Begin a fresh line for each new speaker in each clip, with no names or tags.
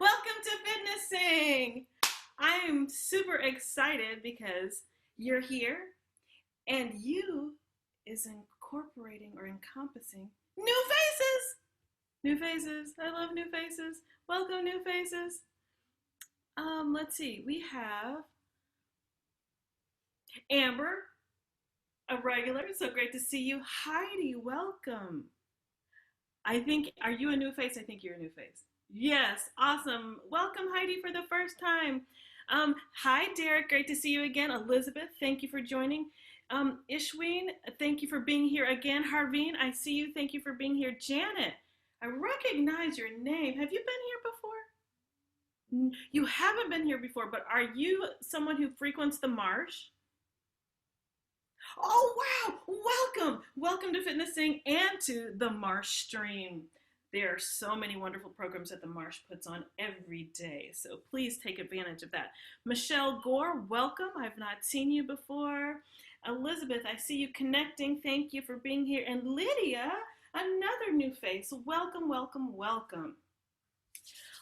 Welcome to FitnesSing! I'm super excited because you're here and you is incorporating or encompassing new faces. New faces. I love new faces. Welcome, new faces. Let's see. We have Amber, a regular. So great to see you. Heidi, welcome. Are you a new face? I think you're a new face. Yes, awesome. Welcome, Heidi, for the first time. Hi, Derek. Great to see you again. Elizabeth, thank you for joining. Ishween, thank you for being here again. Harveen, I see you. Thank you for being here. Janet, I recognize your name. Have you been here before? You haven't been here before, but are you someone who frequents the Marsh? Oh, wow. Welcome. Welcome to FitnesSing and to the Marsh stream. There are so many wonderful programs that the Marsh puts on every day, so please take advantage of that. Michelle Gore, welcome. I've not seen you before. Elizabeth, I see you connecting. Thank you for being here. And Lydia, another new face. Welcome, welcome, welcome.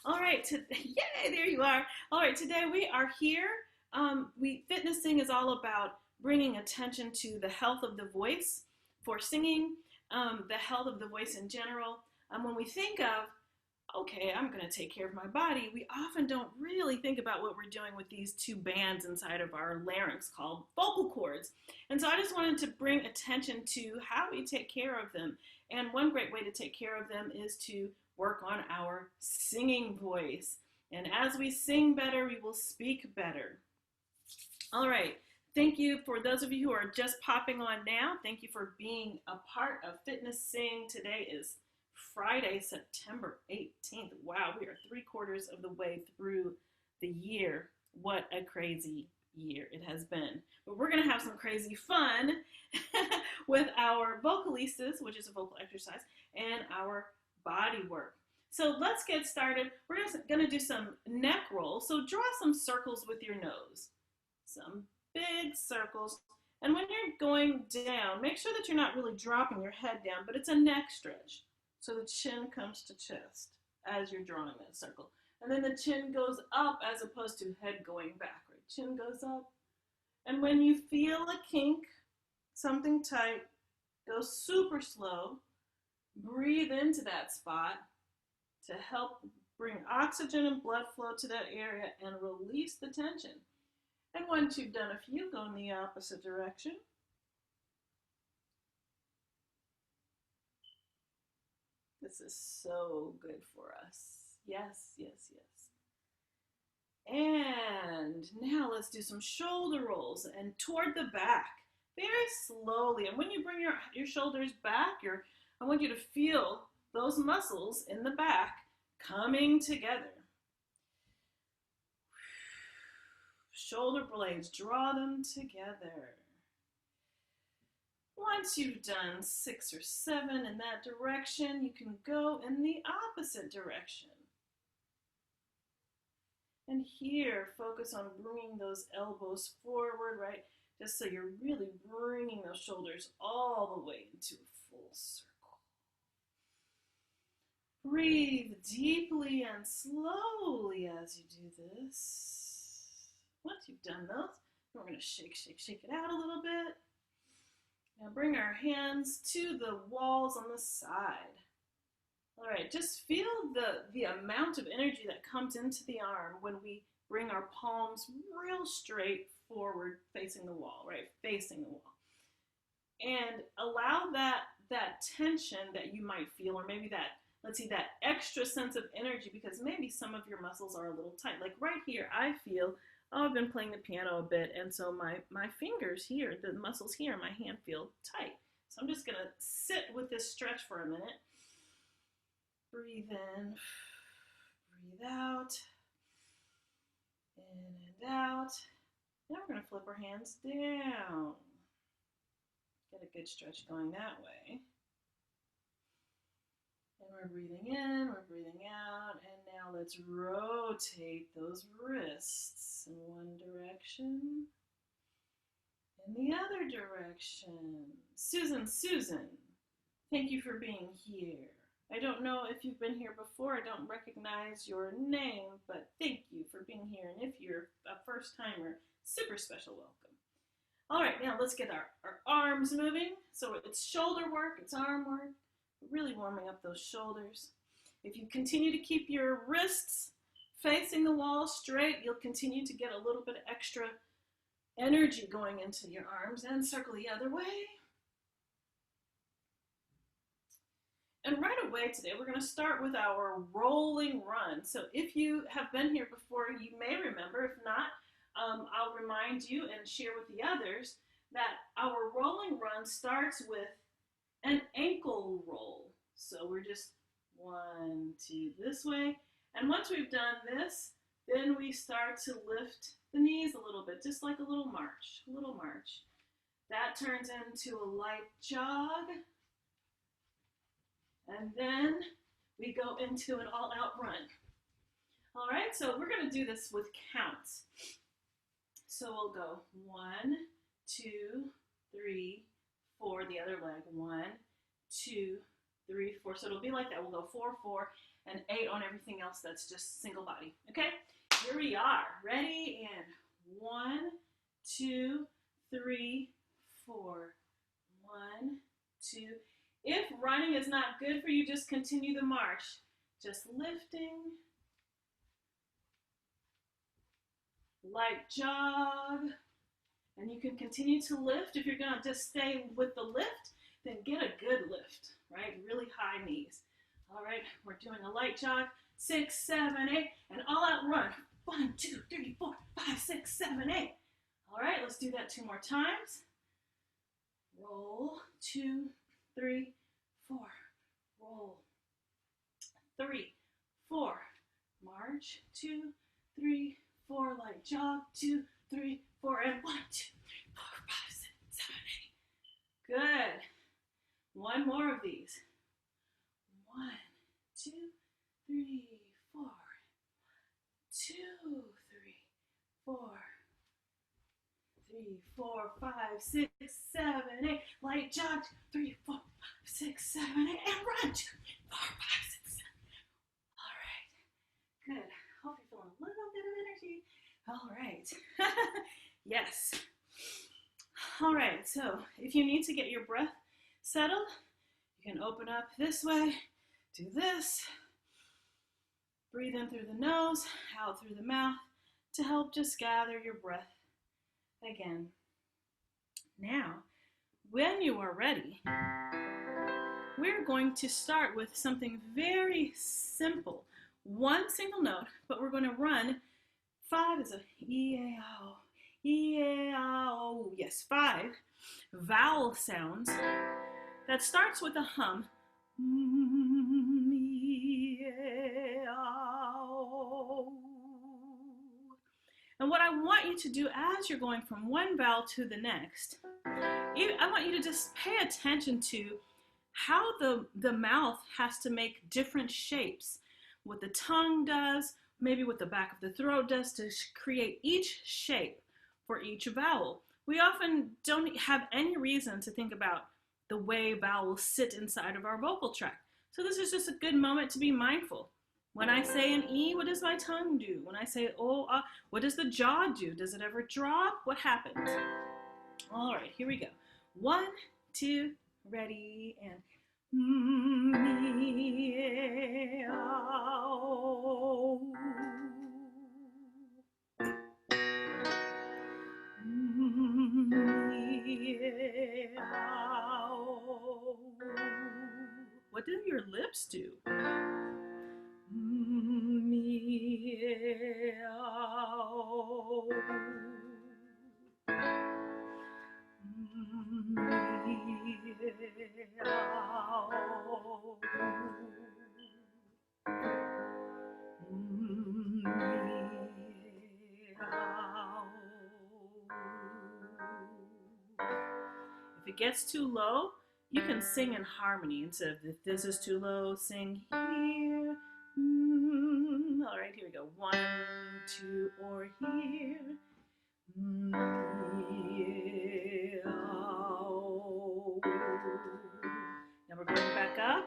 All right, yay, there you are. All right, today we are here. FitnesSing is all about bringing attention to the health of the voice for singing, the health of the voice in general. When we think of, okay, I'm going to take care of my body, we often don't really think about what we're doing with these two bands inside of our larynx called vocal cords. And so I just wanted to bring attention to how we take care of them. And one great way to take care of them is to work on our singing voice. And as we sing better, we will speak better. All right. Thank you for those of you who are just popping on now. Thank you for being a part of FitnesSing. Today is Friday, September 18th. Wow, we are 3/4 of the way through the year. What a crazy year it has been. But we're going to have some crazy fun with our vocalistas, which is a vocal exercise, and our body work. So let's get started. We're going to do some neck rolls. So draw some circles with your nose. Some big circles. And when you're going down, make sure that you're not really dropping your head down, but it's a neck stretch. So the chin comes to chest as you're drawing that circle. And then the chin goes up as opposed to head going backward. Chin goes up. And when you feel a kink, something tight, go super slow. Breathe into that spot to help bring oxygen and blood flow to that area and release the tension. And once you've done a few, go in the opposite direction. This is so good for us. Yes, yes, yes. And now let's do some shoulder rolls and toward the back, very slowly. And when you bring your shoulders back, I want you to feel those muscles in the back coming together. Shoulder blades, draw them together. Once you've done 6 or 7 in that direction, you can go in the opposite direction. And here, focus on bringing those elbows forward, right? Just so you're really bringing those shoulders all the way into a full circle. Breathe deeply and slowly as you do this. Once you've done those, we're going to shake it out a little bit. Now bring our hands to the walls on the side. All right, just feel the amount of energy that comes into the arm when we bring our palms real straight forward facing the wall, right? Facing the wall. And allow that tension that you might feel, or maybe that extra sense of energy, because maybe some of your muscles are a little tight. Like right here, I feel, I've been playing the piano a bit, and so my fingers here, the muscles here in my hand feel tight. So I'm just going to sit with this stretch for a minute. Breathe in, breathe out, in and out. Now we're going to flip our hands down. Get a good stretch going that way. And we're breathing in, we're breathing out, and now let's rotate those wrists in one direction, in the other direction. Susan, thank you for being here. I don't know if you've been here before. I don't recognize your name, but thank you for being here. And if you're a first timer, super special welcome. All right, now let's get our arms moving. So it's shoulder work, it's arm work, really warming up those shoulders. If you continue to keep your wrists facing the wall straight, you'll continue to get a little bit of extra energy going into your arms, and circle the other way. And right away today, we're going to start with our rolling run. So if you have been here before, you may remember. If not, I'll remind you and share with the others that our rolling run starts with an ankle roll. So we're just 1, 2 this way. And once we've done this, then we start to lift the knees a little bit, just like a little march, That turns into a light jog. And then we go into an all-out run. All right, so we're going to do this with counts. So we'll go 1, 2, 3, 4, the other leg. 1, 2, 3, 4. So it'll be like that. We'll go 4, 4, and 8 on everything else that's just single body. Okay, here we are. Ready? And 1, 2, 3, 4. 1, 2. If running is not good for you, just continue the march. Just lifting. Light jog. And you can continue to lift. If you're going to just stay with the lift, then get a good lift, right? Really high knees. All right, we're doing a light jog. 6, 7, 8, and all out run. 1, 2, 3, 4, 5, 6, 7, 8. All right, let's do that 2 more times. Roll. 2, 3, 4. Roll. 3, 4. March. 2, 3, 4. Light jog. 2, 3, 4. And 1, 2, 3, 4, 5, 6, 7, 8. Good. One more of these. 1, 2, 3, 4. 2, 3, 4. 3, 4, 5, 6, 7, 8. Light jog. 3, 4, 5, 6, 7, 8. And run. 2, 3, 4, 5, 6, 7. All right. Good. Hope you're feeling a little bit of energy. All right. Yes. All right. So if you need to get your breath settled, you can open up this way. Do this. Breathe in through the nose, out through the mouth to help just gather your breath again. Now, when you are ready, we're going to start with something very simple. One single note, but we're going to run 5 is a E-A-O, E-A-O, yes, 5 vowel sounds that starts with a hum. And what I want you to do as you're going from one vowel to the next, I want you to just pay attention to how the mouth has to make different shapes. What the tongue does, maybe what the back of the throat does to create each shape for each vowel. We often don't have any reason to think about the way vowels sit inside of our vocal tract. So this is just a good moment to be mindful. When I say an E, what does my tongue do? When I say O, what does the jaw do? Does it ever drop? What happens? All right, here we go. 1, 2, ready, and meow. Meow. What do your lips do? Meow. If it gets too low, you can sing in harmony. Instead of if this is too low, sing here. All right, here we go. 1, 2, or here. Meow. Now we're going back up.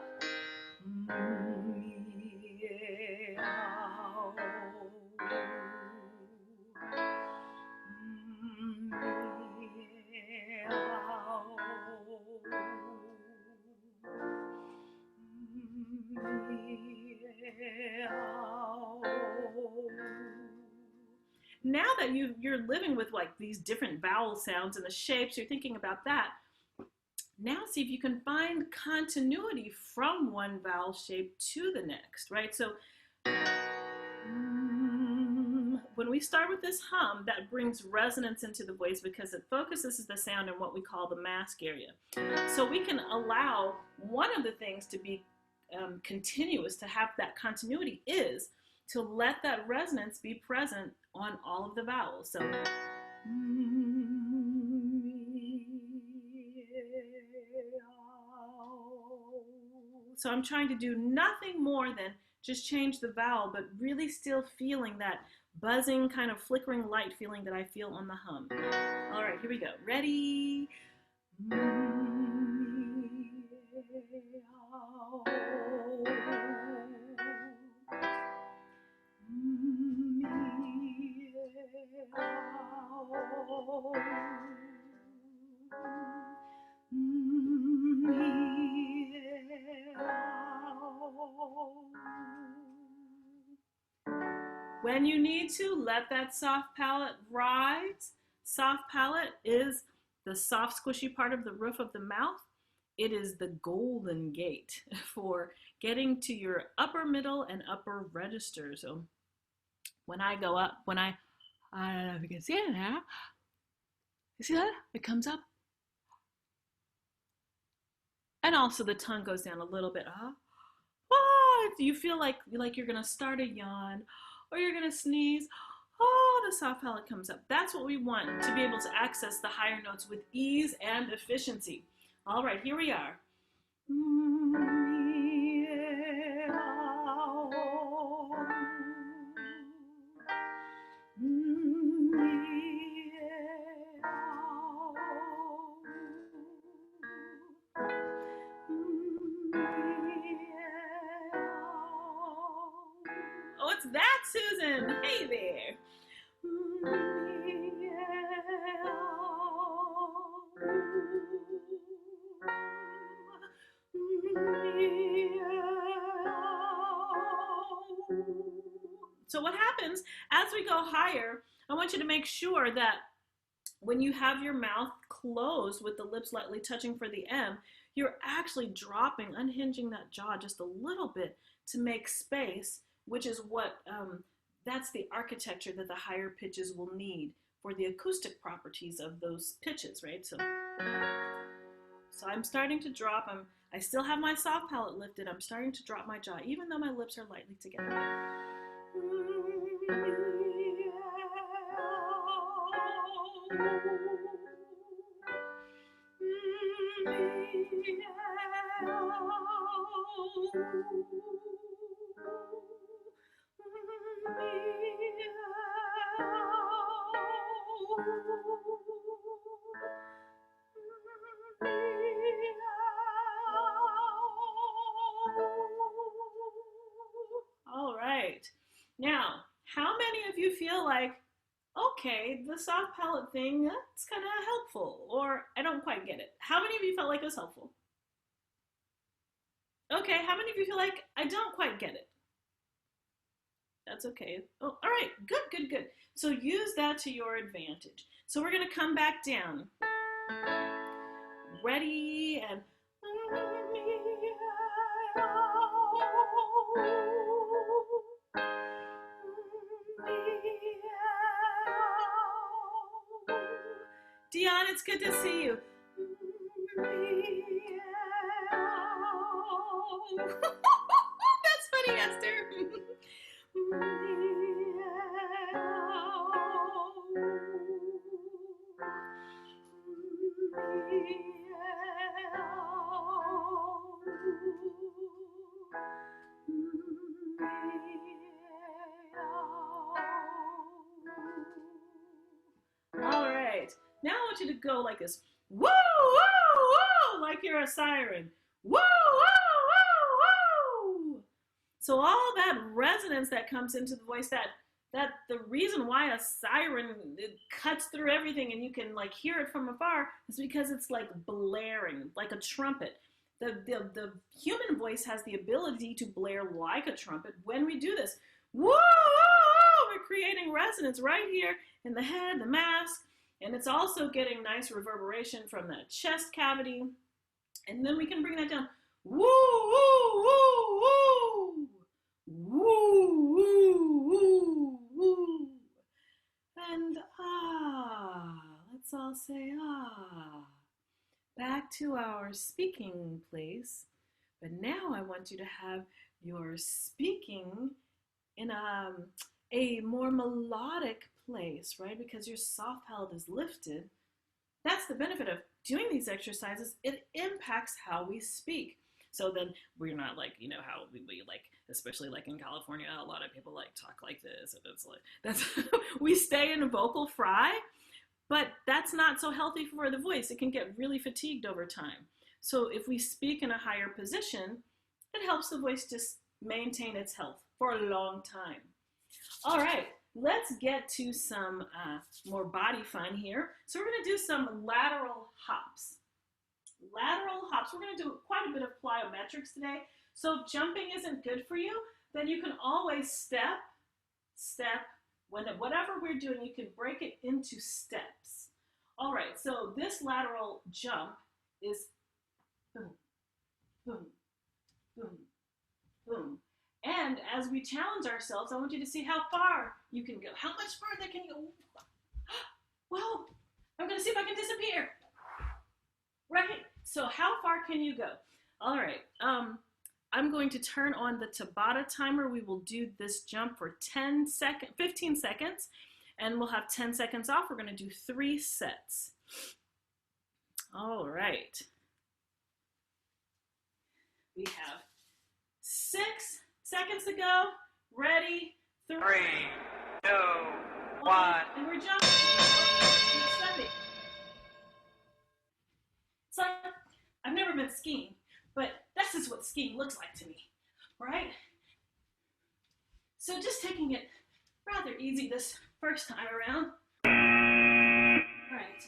Now that you're living with like these different vowel sounds and the shapes, you're thinking about that. Now see if you can find continuity from one vowel shape to the next, right? So when we start with this hum, that brings resonance into the voice because it focuses the sound in what we call the mask area. So we can allow one of the things to be continuous, to have that continuity, is to let that resonance be present on all of the vowels. So I'm trying to do nothing more than just change the vowel, but really still feeling that buzzing, kind of flickering light feeling that I feel on the hum. All right, here we go. Ready? When you need to, let that soft palate rise. Soft palate is the soft, squishy part of the roof of the mouth. It is the golden gate for getting to your upper, middle, and upper register. So when I go up, I don't know if you can see it now. You see that? It comes up. And also the tongue goes down a little bit. You feel like you're gonna start a yawn or you're gonna sneeze. Oh, the soft palate comes up. That's what we want, to be able to access the higher notes with ease and efficiency. All right, here we are. Oh, it's that, Susan. Hey there. So what happens as we go higher, I want you to make sure that when you have your mouth closed with the lips lightly touching for the M, you're actually dropping, unhinging that jaw just a little bit to make space, which is what, that's the architecture that the higher pitches will need for the acoustic properties of those pitches, right? So I'm starting to drop. I still have my soft palate lifted. I'm starting to drop my jaw, even though my lips are lightly together. All right. Now, how many of you feel like, okay, the soft palate thing, that's kind of helpful, or I don't quite get it? How many of you felt like it was helpful? Okay, how many of you feel like I don't quite get it? That's okay. Oh, all right, good, good, good. So use that to your advantage. So we're gonna come back down. Ready, and Dion, it's good to see you. That's funny, Esther. All right, now I want you to go like this. Woo, woo, woo, like you're a siren. Woo, woo, woo, So all that resonance that comes into the voice, that the reason why a siren, it cuts through everything and you can like hear it from afar, is because it's like blaring, like a trumpet. The human voice has the ability to blare like a trumpet when we do this. Woo! We're creating resonance right here in the head, the mask, and it's also getting nice reverberation from the chest cavity. And then we can bring that down. Woo, woo, woo, woo. Woo, woo, woo, woo. And let's all say back to our speaking place. But now I want you to have your speaking in a more melodic place, right? Because your soft palate is lifted. That's the benefit of doing these exercises. It impacts how we speak. So then we're not like, you know, how we like, especially like in California, a lot of people like talk like this, and it's like, that's, we stay in a vocal fry, but that's not so healthy for the voice. It can get really fatigued over time. So if we speak in a higher position, it helps the voice just maintain its health for a long time. All right, let's get to some more body fun here. So we're gonna do some lateral hops. Lateral hops, we're gonna do quite a bit of plyometrics today. So if jumping isn't good for you, then you can always step, whatever we're doing, you can break it into steps. All right, so this lateral jump is boom, boom, boom, boom. And as we challenge ourselves, I want you to see how far you can go. How much farther can you go? Well, I'm gonna see if I can disappear. Right, so how far can you go? All right, I'm going to turn on the Tabata timer. We will do this jump for 15 seconds, and we'll have 10 seconds off. We're gonna do 3 sets. All right. We have 6 seconds to go. Ready, 3,
2, 1.
And we're jumping. It's like, I've never been skiing, but this is what skiing looks like to me, right? So just taking it rather easy this first time around. Right.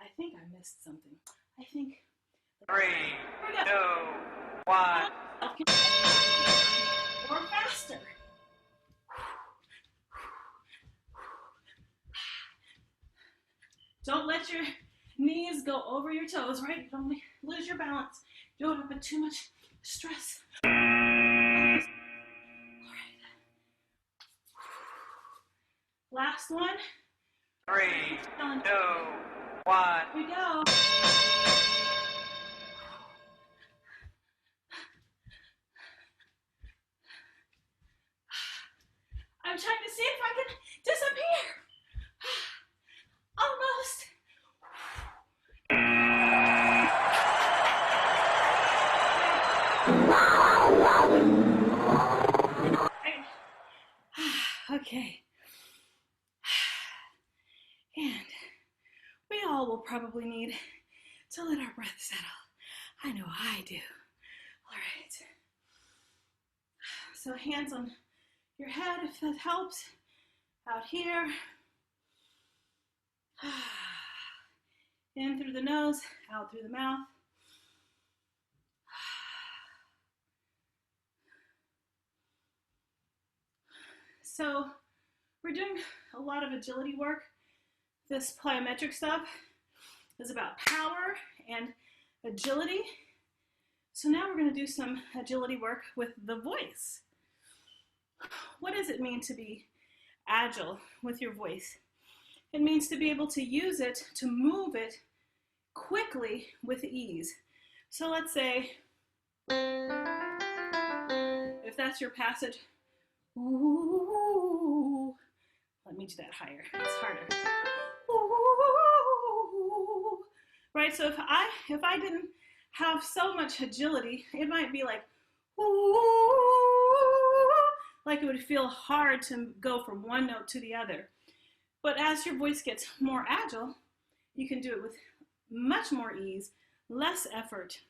I think I missed something. I think.
3, 2, 1.
Or faster. Don't let your knees go over your toes, right? Don't lose your balance. Don't put too much stress. All right. Last one.
3, 2, 1.
Here we go. I'm trying to see if I can disappear. Almost. Okay. And we all will probably need to let our breath settle. I know I do. All right. So hands on your head if that helps. Out here. In through the nose, out through the mouth. So we're doing a lot of agility work. This plyometric stuff is about power and agility. So now we're going to do some agility work with the voice. What does it mean to be agile with your voice? It means to be able to use it, to move it quickly with ease. So let's say, if that's your passage, ooh, let me do that higher, it's harder. Ooh, right, so if I didn't have so much agility, it might be like, ooh, like it would feel hard to go from one note to the other. But as your voice gets more agile, you can do it with much more ease, less effort.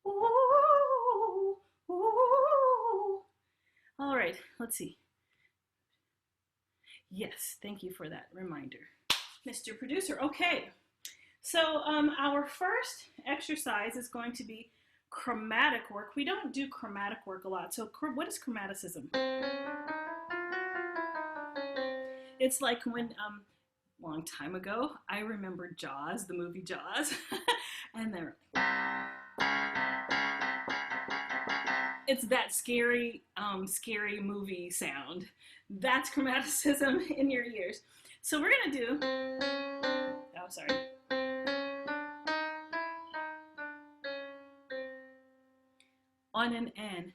Ooh, let's see. Yes, thank you for that reminder, Mr. Producer. Okay, so our first exercise is going to be chromatic work. We don't do chromatic work a lot. So what is chromaticism? It's like when, long time ago, I remember Jaws, the movie Jaws, and they're it's that scary, scary movie sound. That's chromaticism in your ears. So we're gonna do, oh, sorry. On an N.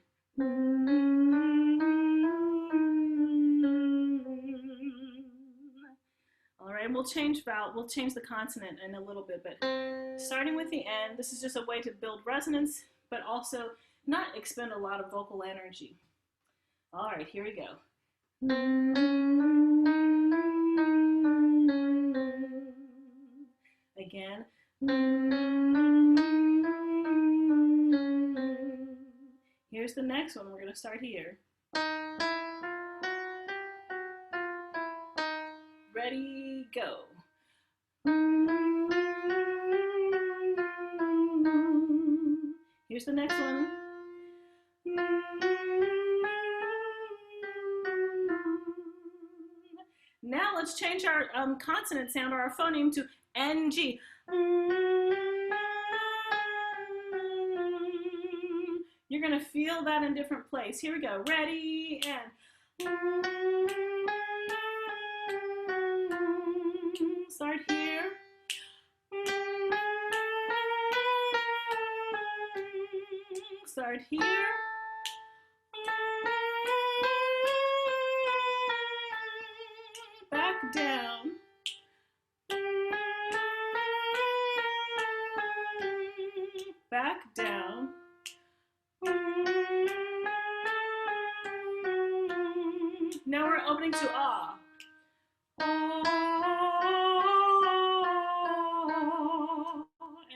All right, we'll change the consonant in a little bit, but starting with the N, this is just a way to build resonance, but also not expend a lot of vocal energy. All right, here we go. Again. Here's the next one. We're going to start here. Ready, go. Here's the next one. Now let's change our consonant sound or our phoneme to NG. You're going to feel that in different places. Here we go. Ready, and start here. Start here. Back down. Back down. Now we're opening to ah.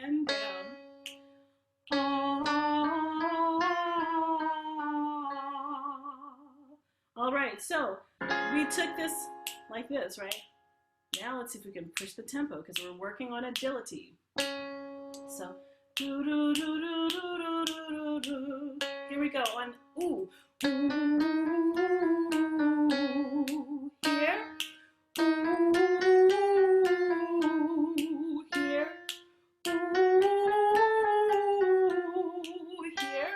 And down. All right, so we took this like this, right? Now let's see if we can push the tempo because we're working on agility. So, here we go on ooh. Here. Here. Here.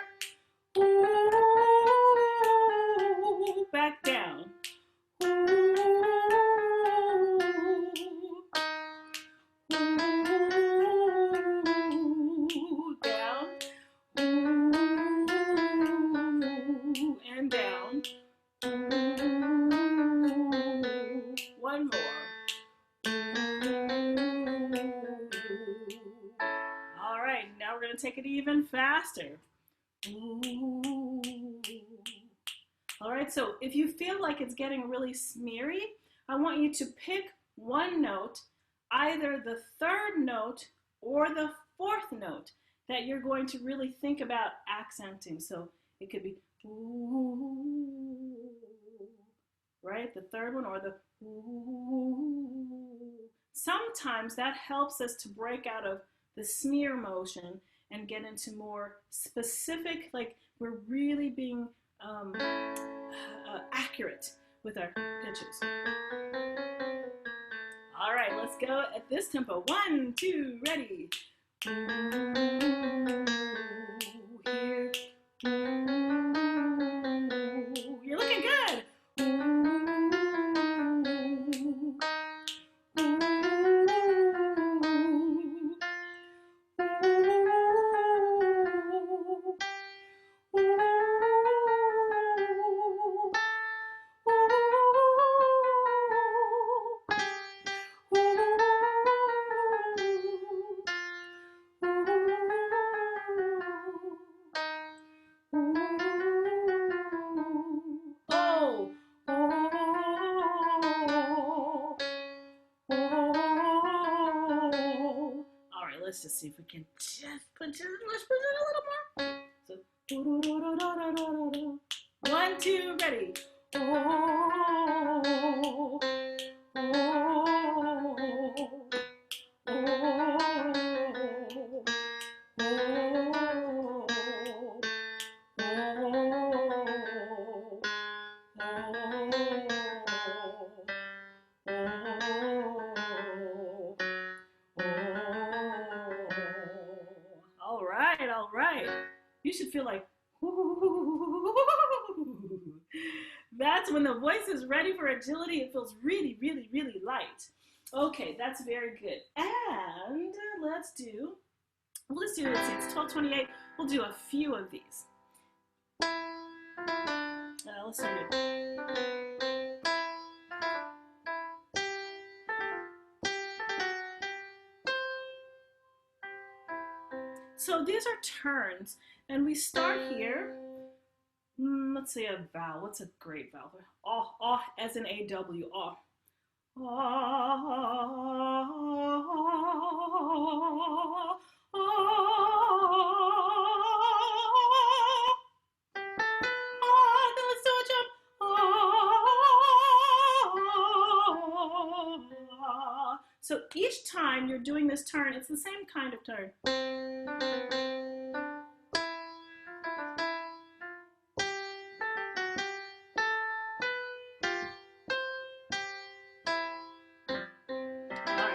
Back down. Down. And down. One more. All right, now we're going to take it even faster. All right, so if you feel like it's getting really smeary, I want you to pick one note, either the third note or the fourth note that you're going to really think about accenting. So it could be ooh, right? The third one or the ooh. Sometimes that helps us to break out of the smear motion and get into more specific, like we're really being accurate with our pitches. All right, let's go at this tempo. 1, 2, ready. Here. You're looking good. Let's just see if we can just let's put it a little more. So 1, 2, ready. Oh, oh, all right, all right. You should feel like, that's when the voice is ready for agility. It feels really, really, really light. Okay, that's very good. And let's do, it's 12:28. We'll do a few of these. Let's do it. So these are turns, and we start here. Let's say a vowel. What's a great vowel? Oh, as in A-W, oh. Then let's do a jump. So each time you're doing this turn, it's the same kind of turn.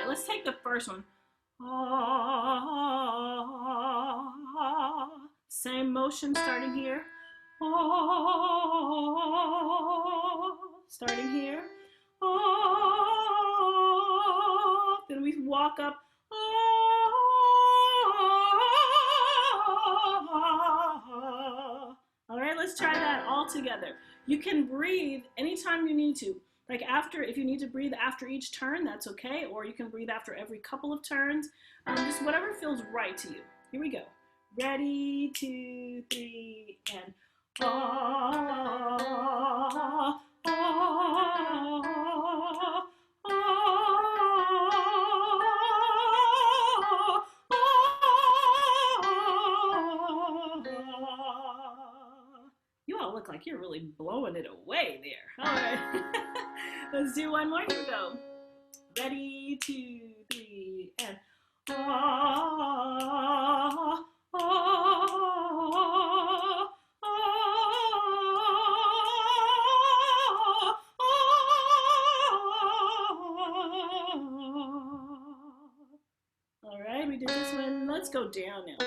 Let's take the first one. Same motion starting here. Starting here. Then we walk up. All right, let's try that all together. You can breathe anytime you need to. Like if you need to breathe after each turn, that's okay. Or you can breathe after every couple of turns. Just whatever feels right to you. Here we go. Ready, 2, 3, and You all look like you're really blowing it away there. All right. Let's do one more. Here we go. Ready, 2, 3, and all right, we did this one. Let's go down now.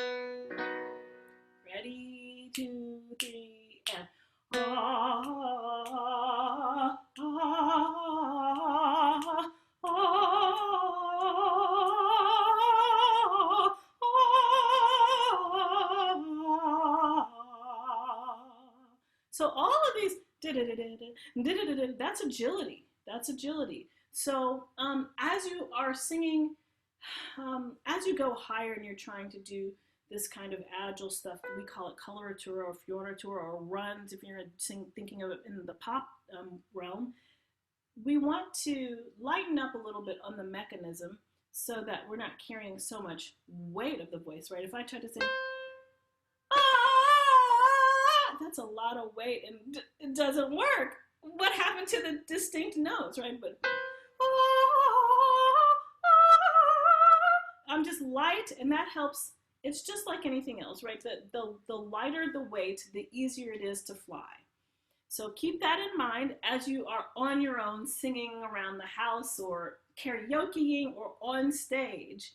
Ready, 2, 3, and so all of these, that's agility. That's agility. So as you are singing, as you go higher and you're trying to do this kind of agile stuff, we call it coloratura or fioratura or runs, if you're thinking of it in the pop realm, we want to lighten up a little bit on the mechanism so that we're not carrying so much weight of the voice, right? If I try to sing, that's a lot of weight and it doesn't work. What happened to the distinct notes, right? But I'm just light, and that helps. It's just like anything else, right? The lighter the weight, the easier it is to fly. So keep that in mind as you are on your own singing around the house or karaokeing or on stage.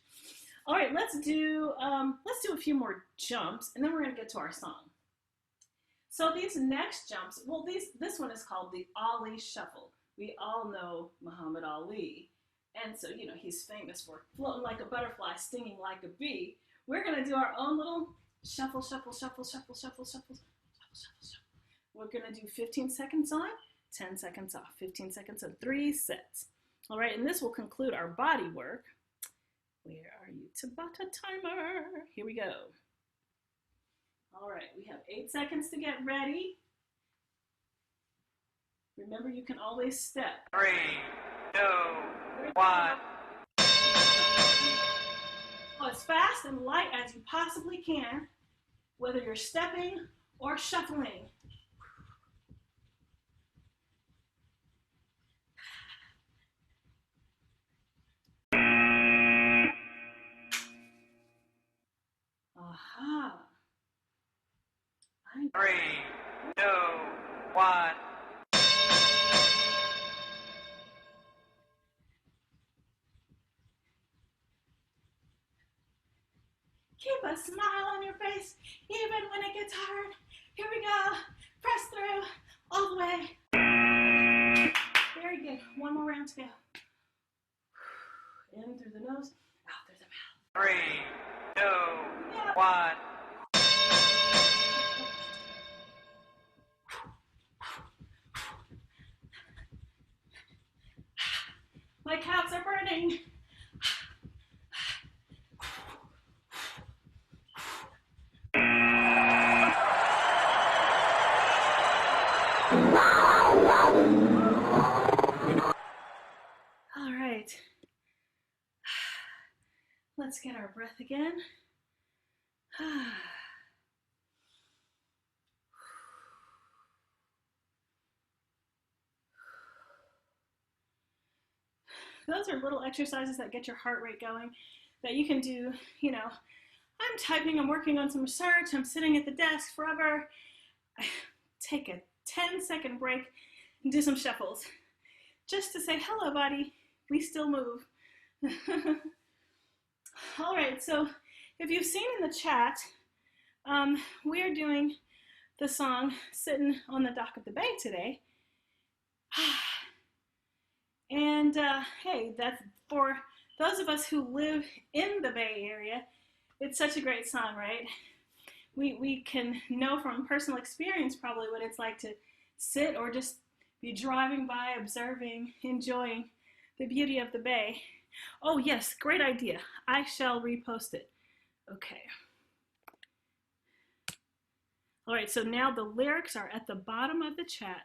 All right, let's do a few more jumps, and then we're going to get to our song. So these next jumps, well, this one is called the Ali Shuffle. We all know Muhammad Ali, and so he's famous for floating like a butterfly, stinging like a bee. We're going to do our own little shuffle, shuffle, shuffle, shuffle, shuffle, shuffle, shuffle, shuffle, shuffle. We're going to do 15 seconds on, 10 seconds off, 15 seconds on, 3 sets. All right, and this will conclude our body work. Where are you, Tabata timer? Here we go. All right, we have 8 seconds to get ready. Remember, you can always step.
3, 2, 1.
Go as fast and light as you possibly can, whether you're stepping or shuffling.
3, 2, 1.
Keep a smile on your face, even when it gets hard. Here we go. Press through all the way. Very good. One more round to go. In through the nose, out through the mouth.
3, 2, 1.
My calves are burning. All right. Let's get our breath again. Those are little exercises that get your heart rate going that you can do, you know, I'm typing, I'm working on some research, I'm sitting at the desk forever. Take a 10-second break and do some shuffles just to say, hello, body, we still move. All right, so if you've seen in the chat, we are doing the song Sitting on the Dock of the Bay today. And hey, that's for those of us who live in the Bay Area, it's such a great song, right? We can know from personal experience probably what it's like to sit or just be driving by, observing, enjoying the beauty of the bay. Oh yes, great idea. I shall repost it. Okay. All right, so now the lyrics are at the bottom of the chat.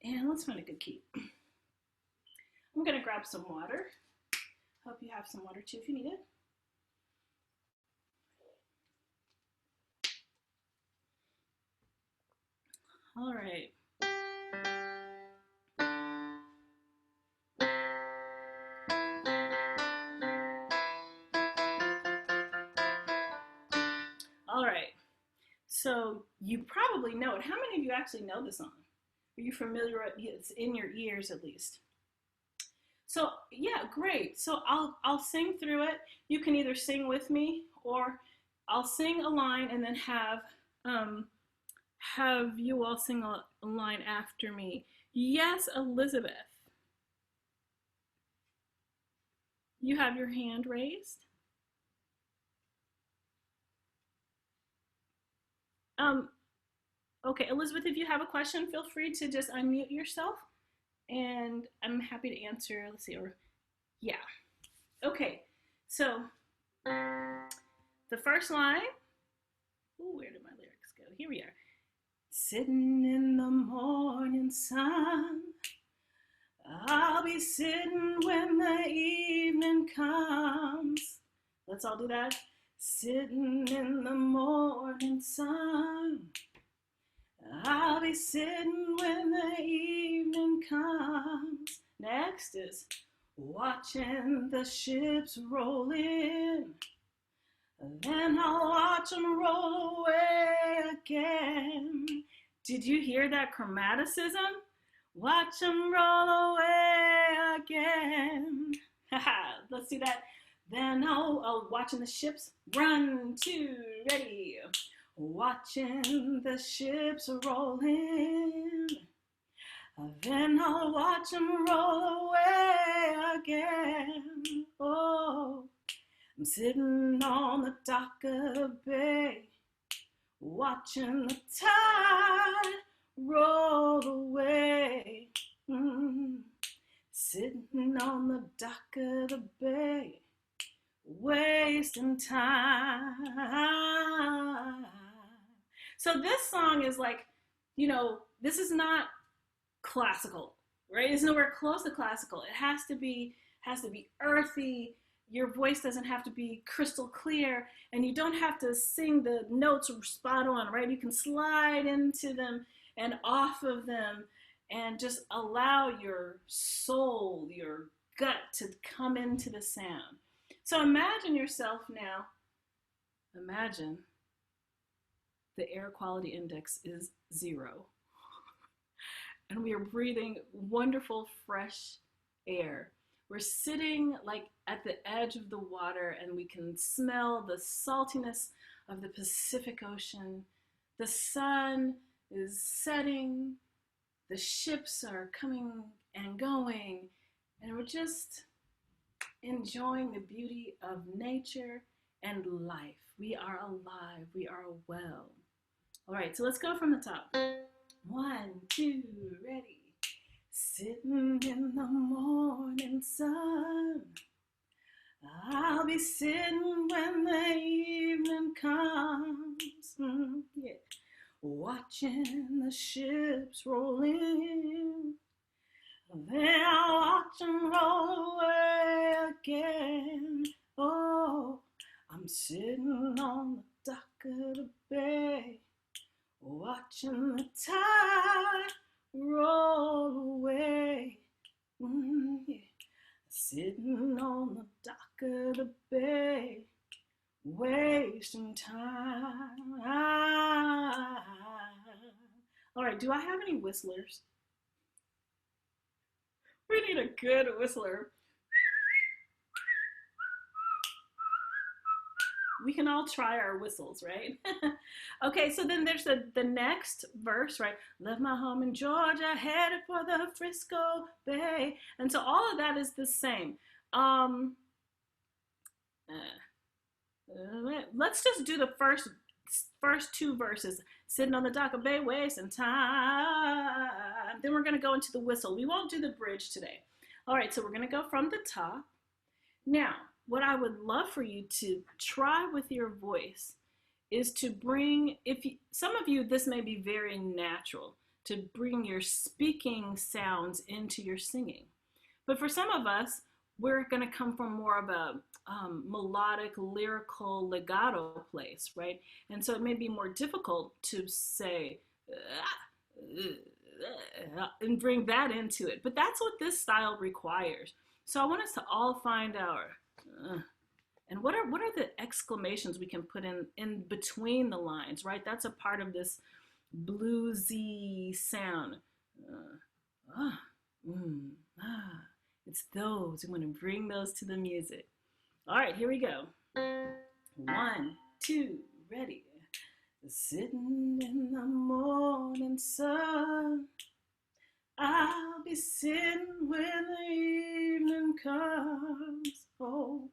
And let's find a good key. I'm gonna grab some water. Hope you have some water too if you need it. All right. All right. So you probably know it. How many of you actually know the song? Are you familiar with it? It's in your ears at least. So yeah, great. So I'll sing through it. You can either sing with me or I'll sing a line and then have you all sing a line after me. Yes, Elizabeth. You have your hand raised. Okay, Elizabeth, if you have a question, feel free to just unmute yourself and I'm happy to answer. Let's see, or yeah. Okay, so the first line, ooh, where did my lyrics go? Here we are. Sitting in the morning sun, I'll be sitting when the evening comes. Let's all do that. Sitting in the morning sun, I'll be sitting when the evening comes. Next is watching the ships roll in, then I'll watch them roll away again. Did you hear that chromaticism? Watch them roll away again. Let's do that. Then I'll watching the ships run, 2, ready. Watching the ships roll in, then I'll watch them roll away again. Oh, I'm sitting on the dock of the bay, watching the tide roll away. Sitting on the dock of the bay, wasting time. So this song is like, you know, this is not classical, right? It's nowhere close to classical. It has to be earthy. Your voice doesn't have to be crystal clear, and you don't have to sing the notes spot on, right? You can slide into them and off of them and just allow your soul, your gut to come into the sound. So imagine yourself now, imagine the air quality index is 0. And we are breathing wonderful, fresh air. We're sitting like at the edge of the water and we can smell the saltiness of the Pacific Ocean. The sun is setting, the ships are coming and going, and we're just enjoying the beauty of nature and life. We are alive, we are well. All right, so let's go from the top. 1, 2, ready. Sitting in the morning sun, I'll be sitting when the evening comes. Yeah. Watching the ships roll in, then I'll watch them roll away again. Oh, I'm sitting on the dock of the bay, watching the tide roll away. Yeah. Sitting on the dock of the bay, wasting time. All right, do I have any whistlers? We need a good whistler. We can all try our whistles, right? Okay, so then there's the next verse, right? Left my home in Georgia, headed for the Frisco Bay. And so all of that is the same. Let's just do the first 2 verses. Sitting on the dock of Bay, wasting time. Then we're going to go into the whistle. We won't do the bridge today. All right, so we're going to go from the top. Now, what I would love for you to try with your voice is to bring, some of you, this may be very natural, to bring your speaking sounds into your singing. But for some of us, we're going to come from more of a melodic, lyrical, legato place, right? And so it may be more difficult to say, and bring that into it. But that's what this style requires. So I want us to all find our, and what are the exclamations we can put in between the lines, right? That's a part of this bluesy sound. It's those. We want to bring those to the music. All right, here we go. 1, 2, ready. Sitting in the morning sun, I'll be sitting when the evening comes. Oh,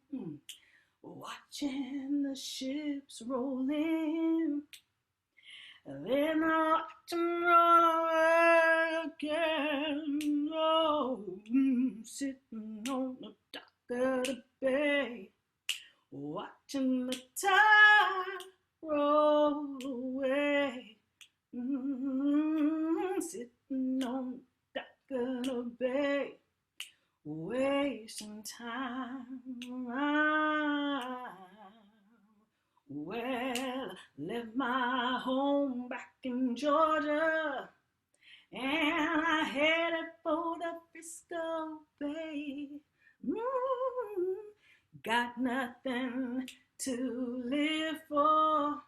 watching the ships roll in, then I'll watch them roll away again. Oh, sitting on the dock of the bay, watching the tide roll away. Sitting on the dock of the bay, wasting time. Well, left my home back in Georgia, and I headed for the Frisco Bay. Got nothing to live for.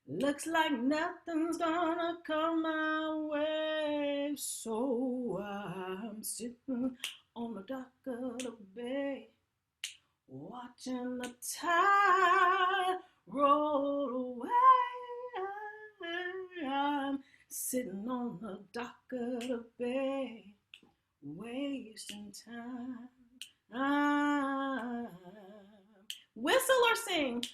Looks like nothing's gonna come my way. So I'm sitting on the dock of the bay, watching the tide roll away. I'm sitting on the dock of the bay, wasting time. Whistle or sing.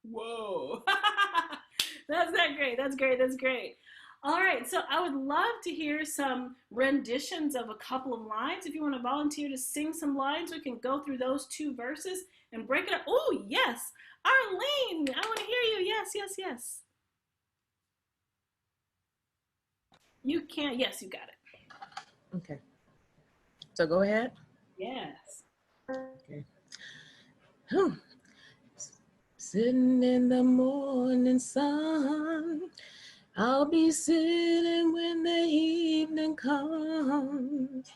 Whoa. That's not great. That's great. That's great. All right. So I would love to hear some renditions of a couple of lines. If you want to volunteer to sing some lines, we can go through those 2 verses and break it up. Oh, yes. Arlene, I want to hear you. Yes, yes, yes. You can. Yes, you got it.
Okay. So go ahead.
Yes.
Okay. Hmm. Sitting in the morning sun, I'll be sitting when the evening comes,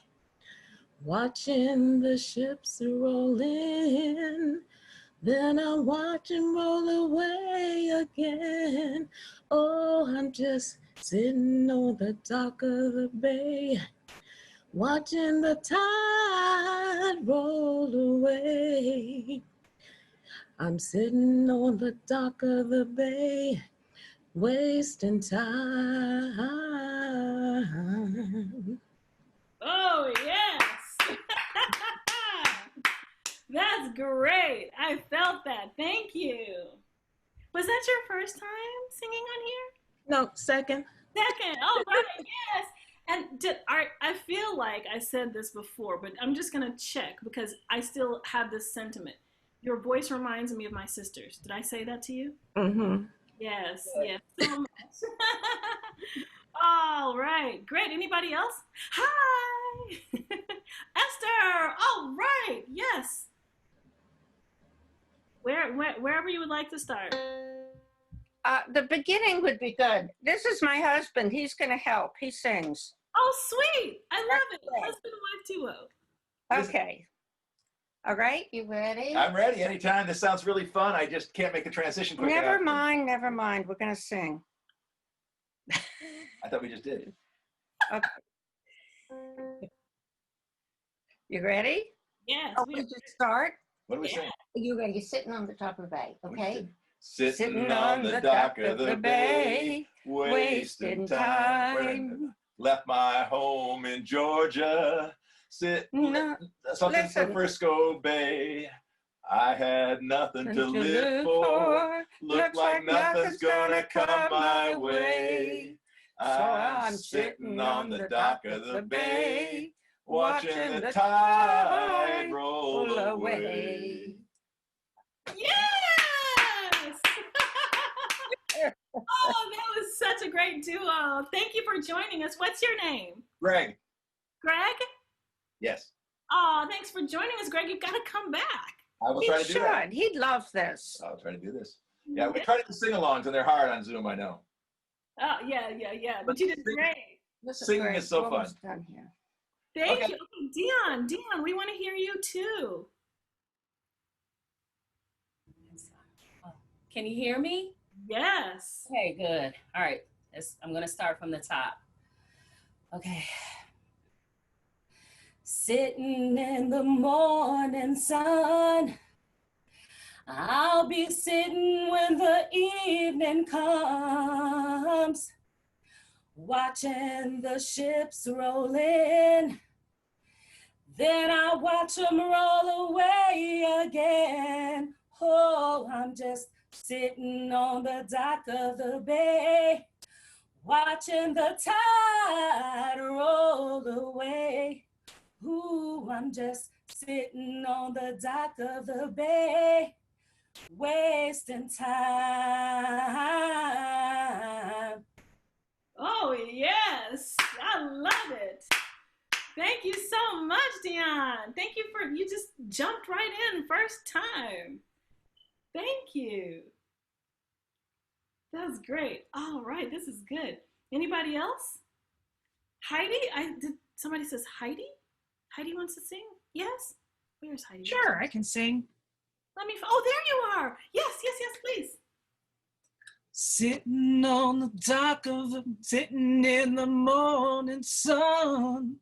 watching the ships roll in. Then I'll watch them roll away again. Oh, I'm just sitting on the dock of the bay, watching the tide roll away. I'm sitting on the dock of the bay, wasting time.
Oh, yes. That's great. I felt that. Thank you. Was that your first time singing on here?
No, second.
Second. Oh, right. Yes. And I feel like I said this before, but I'm just going to check because I still have this sentiment. Your voice reminds me of my sisters. Did I say that to you?
Mm-hmm.
Yes. Yes. So much. All right. Great. Anybody else? Hi. Esther. All right. Yes. Wherever you would like to start.
The beginning would be good. This is my husband. He's going to help. He sings.
Oh, sweet. I love it. Husband and wife duo.
Okay. All right. You ready?
I'm ready anytime. This sounds really fun. I just can't make the transition quick
Never
enough.
mind. Never mind. We're going to sing.
I thought we just did.
Okay. You ready?
Yes.
Oh, we just start.
What are we saying?
You ready? You're sitting on the top of the bay. Okay.
Sitting on the dock of the bay, wasting time. Wait a minute. Left my home in Georgia, something
listen.
for Frisco Bay. I had nothing to live for. Look like nothing's gonna come my way.
So I'm sitting on the dock of the bay,
watching the tide roll away.
Yes! Oh, that was such a great duo. Thank you for joining us. What's your name?
Greg.
Greg?
Yes.
Oh, thanks for joining us, Greg. You've got to come back.
I will
He
try to do that.
should. He'd love this.
I'll try to do this. Yeah, we try to do sing-alongs, and they're hard on Zoom, I know.
Oh, yeah. But you did great.
Singing
Greg,
is so fun.
almost done here.
Thank
Okay.
you. Okay, Dion, we want to hear you too.
Can you hear me?
Yes.
Okay, good. All right, I'm gonna start from the top. Okay. Sitting in the morning sun, I'll be sitting when the evening comes, watching the ships roll in. Then I watch them roll away again. Oh, I'm just sitting on the dock of the bay, watching the tide roll away. Ooh, I'm just sitting on the dock of the bay, wasting time.
Oh, yes. I love it. Thank you so much, Dion. Thank you you just jumped right in first time. Thank you. That was great. All right, this is good. Anybody else? Heidi? Somebody says Heidi? Heidi wants to sing? Yes? Where's Heidi?
Sure, I can sing.
Oh, there you are. Yes, please.
Sitting in the morning sun.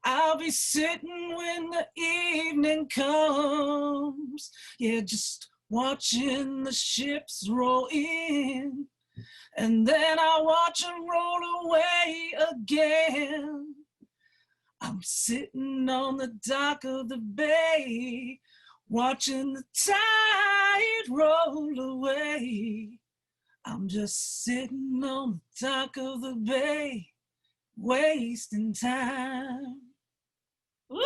I'll be sitting when the evening comes. Yeah, just watching the ships roll in. And then I watch them roll away again. I'm sitting on the dock of the bay, watching the tide roll away. I'm just sitting on the dock of the bay, wasting time.
Woo!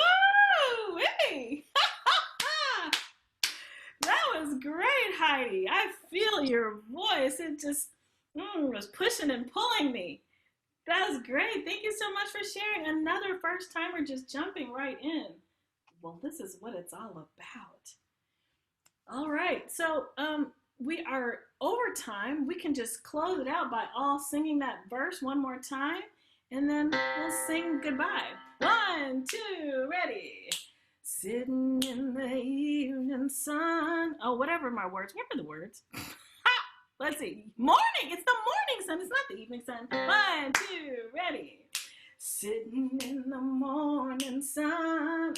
Hey! That was great, Heidi. I feel your voice. It just was pushing and pulling me. That was great. Thank you so much for sharing. Another first timer just jumping right in. Well, this is what it's all about. All right. So we are over time. We can just close it out by all singing that verse one more time, and then we'll sing goodbye. 1, 2, ready. Sitting in the evening sun. Oh, whatever my words. What are the words? Let's see. Morning. It's the morning sun. It's not the evening sun. 1, 2, ready. Sitting in the morning sun.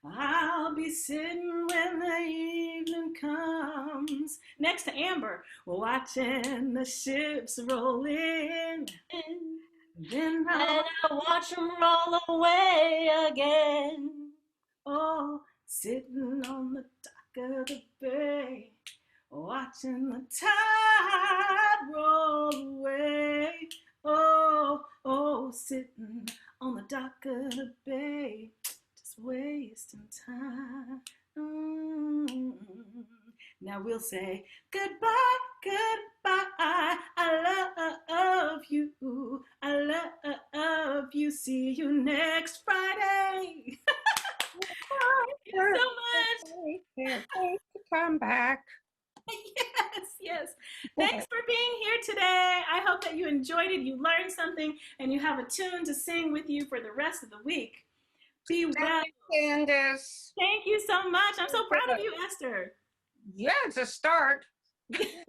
I'll be sitting when the evening comes. Next to Amber, watching the ships roll in. Then
And I watch them roll away again.
oh, sitting on the dock of the bay, watching the tide roll away. Oh, oh, sitting on the dock of the bay, just wasting time. Now we'll say goodbye, goodbye. I love you. I love you. See you next Friday. Thank you so much.
Can't wait to come back.
Yes, yes. Thanks for being here today. I hope that you enjoyed it, you learned something, and you have a tune to sing with you for the rest of the week. Be well.
Thank you, Candace.
Thank you so much. I'm so proud of you, Esther.
Yeah, it's a start.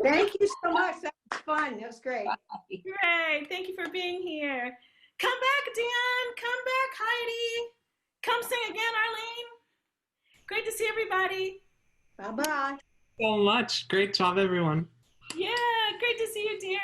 Thank you so much. That was fun. That was great.
Great. Thank you for being here. Come back, Dion. Come back, Heidi. Come sing again, Arlene. Great to see everybody.
Bye-bye.
So much. Great job, everyone.
Yeah, great to see you, dear.